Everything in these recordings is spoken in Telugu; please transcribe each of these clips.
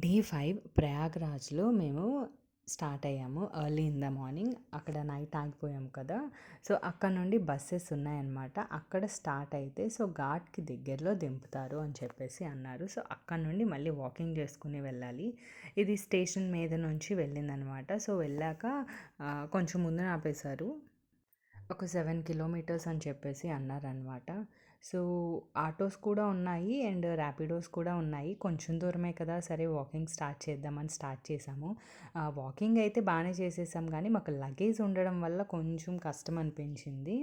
డే 5 ప్రయాగ్రాజ్‌లో మేము స్టార్ట్ అయ్యాము. Early in the morning. అక్కడ నైట్ ఆగిపోయాం కదా! సో, అక్కడ నుండి బసెస్ ఉన్నాయన్నమాట. అక్కడ స్టార్ట్ అయితే సో, ఘాట్‌కి దగ్గరలో దింపుతారు అని చెప్పేసి అన్నారు. సో, అక్కడ నుండి మళ్ళీ వాకింగ్ చేసుకొని వెళ్ళాలి. ఇది స్టేషన్ మీద నుంచి వెళ్ళిందనమాట. సో, వెళ్ళాక కొంచెం ముందున ఆపేశారు. ఒక 7 కిలోమీటర్స్ అని చెప్పేసి అన్నారనమాట. సో, ఆటోస్ కూడా ఉన్నాయి అండ్ ర్యాపిడోస్ కూడా ఉన్నాయి. కొంచెం దూరమే కదా! సరే వాకింగ్ స్టార్ట్ చేద్దామని స్టార్ట్ చేశాము. వాకింగ్ అయితే బానే చేసేసాం గానీ, మాకు లగేజ్ ఉండడం వల్ల కొంచెం కష్టం అనిపించింది.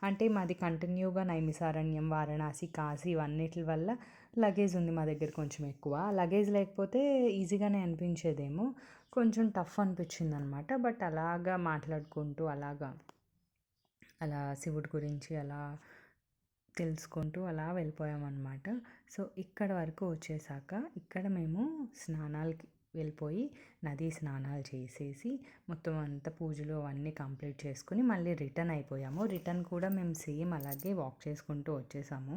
అంటే మాది కంటిన్యూగా నైమిసారణ్యం, వారణాసి, కాశీ ఇవన్నిట్లి వల్ల లగేజ్ ఉంది మా దగ్గర కొంచెం ఎక్కువ. లగేజ్ లేకపోతే ఈజీగానే అనిపించేదేమో. కొంచెం టఫ్ అనిపించిందనమాట. బట్ అలాగా మాట్లాడుకుంటూ అలా శివుడి గురించి అలా తెలుసుకుంటూ అలా వెళ్ళిపోయామన్నమాట. సో, ఇక్కడ వరకు వచ్చేసాక ఇక్కడ మేము స్నానాలకి వెళ్ళిపోయి నదీ స్నానాలు చేసేసి మొత్తం అంతా పూజలు అవన్నీ కంప్లీట్ చేసుకొని మళ్ళీ రిటర్న్ అయిపోయాము. రిటర్న్ కూడా మేము సేమ్ అలాగే వాక్ చేసుకుంటూ వచ్చేసాము.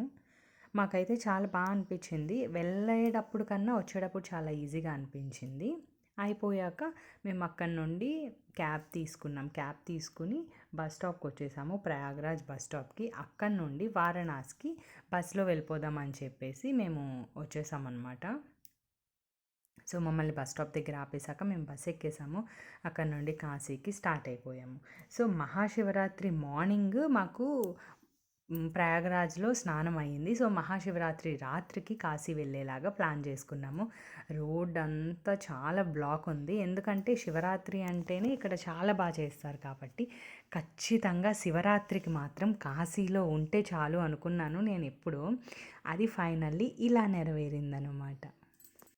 మాకైతే చాలా అనిపించింది. వెళ్ళేటప్పుడు కన్నా వచ్చేటప్పుడు చాలా ఈజీగా అనిపించింది. అయిపోయాక మేము అక్కడి నుండి క్యాబ్ తీసుకున్నాం. క్యాబ్ తీసుకుని బస్ స్టాప్‌కి వచ్చేసాము. ప్రయాగ్రాజ్ బస్ స్టాప్‌కి. అక్కడి నుండి వారణాసికి బస్‌లో వెళ్ళిపోదాం అని చెప్పేసి మేము వచ్చేసామన్నమాట. సో, మమ్మల్ని బస్ స్టాప్ దగ్గర ఆపేసాక మేము బస్ ఎక్కేసాము. అక్కడ నుండి కాశీకి స్టార్ట్ అయిపోయాము. సో, మహాశివరాత్రి మార్నింగ్ మాకు ప్రయాగరాజ్‌లో స్నానం అయింది. సో, మహాశివరాత్రి రాత్రికి కాశీ వెళ్ళేలాగా ప్లాన్ చేసుకున్నాము. రోడ్ అంతా చాలా బ్లాక్ ఉంది. ఎందుకంటే శివరాత్రి అంటేనే ఇక్కడ చాలా చేస్తారు కాబట్టి, ఖచ్చితంగా శివరాత్రికి మాత్రం కాశీలో ఉంటే చాలు అనుకున్నాను నేనెప్పుడో. అది ఫైనల్లీ ఇలా నెరవేరిందనమాట.